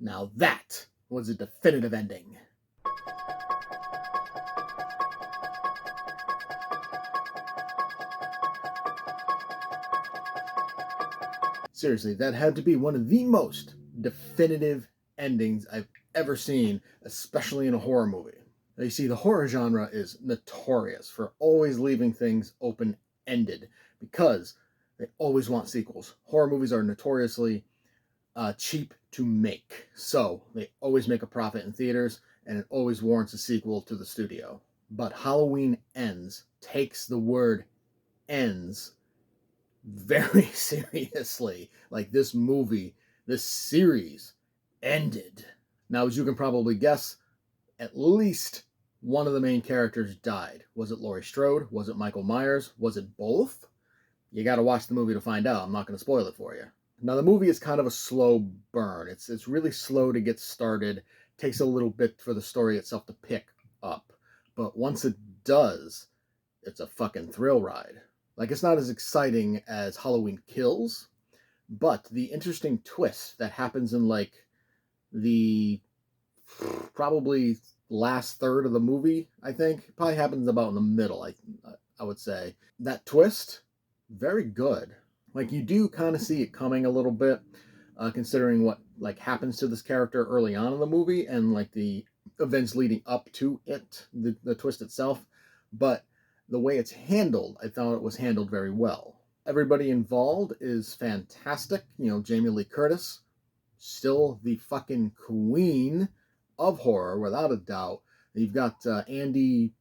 Now that was a definitive ending. Seriously, that had to be one of the most definitive endings I've ever seen, especially in a horror movie. Now, you see, the horror genre is notorious for always leaving things open-ended because they always want sequels. Horror movies are notoriously cheap to make, so they always make a profit in theaters, and it always warrants a sequel to the studio. But Halloween Ends takes the word ends very seriously. Like, this movie, this series ended. Now, as you can probably guess, at least one of the main characters died. Was it Laurie Strode? Was it Michael Myers? Was it both? You got to watch the movie to find out. I'm not going to spoil it for you. Now, the movie is kind of a slow burn. It's really slow to get started. It takes a little bit for the story itself to pick up. But once it does, it's a fucking thrill ride. Like, it's not as exciting as Halloween Kills, but the interesting twist that happens in, like, the probably last third of the movie, I think, probably happens about in the middle, I would say. That twist, very good. Like, you do kind of see it coming a little bit, considering what, like, happens to this character early on in the movie and, like, the events leading up to it, the twist itself. But the way it's handled, I thought it was handled very well. Everybody involved is fantastic. You know, Jamie Lee Curtis, still the fucking queen of horror, without a doubt. You've got Andy,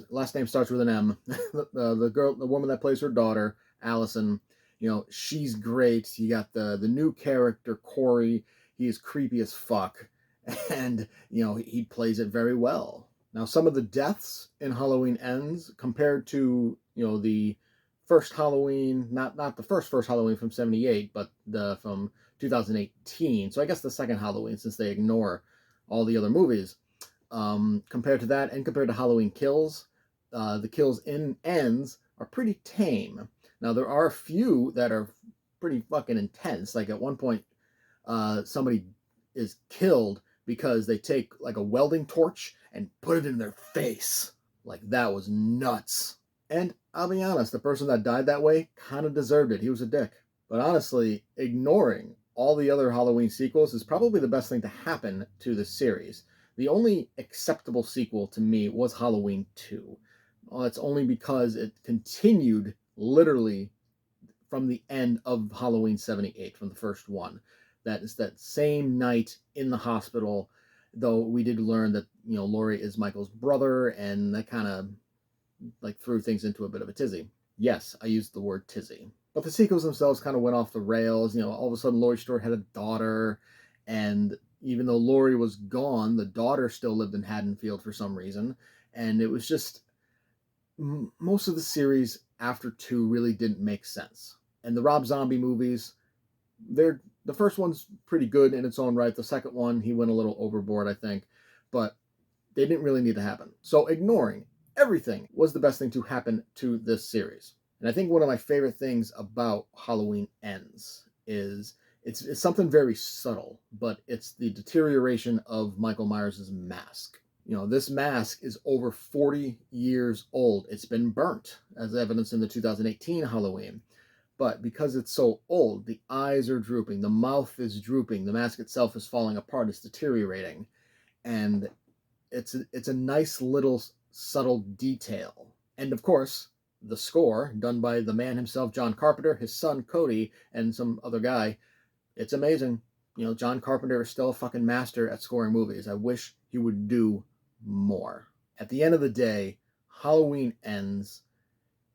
last name starts with an M, the woman that plays her daughter, Allison. You know, she's great. You got the new character, Corey. He is creepy as fuck, and, you know, he plays it very well. Now, some of the deaths in Halloween Ends, compared to, you know, the first Halloween, not the first Halloween from 78, but from 2018. So I guess the second Halloween, since they ignore all the other movies. Compared to that, and compared to Halloween Kills, the kills in Ends are pretty tame. Now, there are a few that are pretty fucking intense. Like, at one point, somebody is killed because they take, like, a welding torch and put it in their face. Like, that was nuts. And I'll be honest, the person that died that way kind of deserved it. He was a dick. But honestly, ignoring all the other Halloween sequels is probably the best thing to happen to this series. The only acceptable sequel to me was Halloween 2. Well, it's only because it continued literally from the end of Halloween 78, from the first one. That is that same night in the hospital, though we did learn that, you know, Laurie is Michael's brother, and that kind of, like, threw things into a bit of a tizzy. Yes, I used the word tizzy. But the sequels themselves kind of went off the rails. You know, all of a sudden Laurie Strode had a daughter, and even though Laurie was gone, the daughter still lived in Haddonfield for some reason. And it was just, most of the series after 2 really didn't make sense. And the Rob Zombie movies, the first one's pretty good in its own right. The second one, he went a little overboard, I think. But they didn't really need to happen. So ignoring everything was the best thing to happen to this series. And I think one of my favorite things about Halloween Ends is it's something very subtle, but it's the deterioration of Michael Myers' mask. You know, this mask is over 40 years old. It's been burnt, as evidenced in the 2018 Halloween. But because it's so old, the eyes are drooping, the mouth is drooping, the mask itself is falling apart, it's deteriorating. And it's a nice little subtle detail. And of course, the score, done by the man himself, John Carpenter, his son Cody, and some other guy, it's amazing. You know, John Carpenter is still a fucking master at scoring movies. I wish he would do more. At the end of the day, Halloween Ends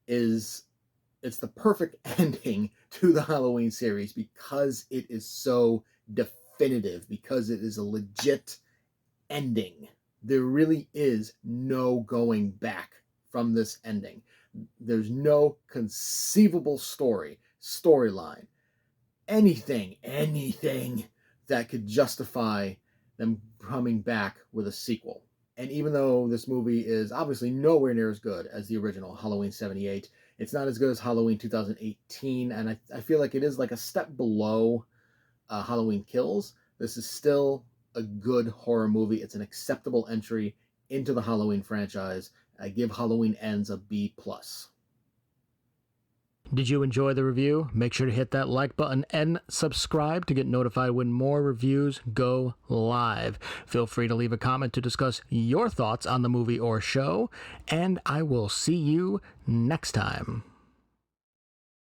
it's the perfect ending to the Halloween series because it is so definitive, because it is a legit ending. There really is no going back from this ending. There's no conceivable storyline, anything that could justify them coming back with a sequel. And even though this movie is obviously nowhere near as good as the original Halloween 78, it's not as good as Halloween 2018, and I feel like it is like a step below Halloween Kills, this is still a good horror movie. It's an acceptable entry into the Halloween franchise. I give Halloween Ends a B+. Did you enjoy the review? Make sure to hit that like button and subscribe to get notified when more reviews go live. Feel free to leave a comment to discuss your thoughts on the movie or show, and I will see you next time.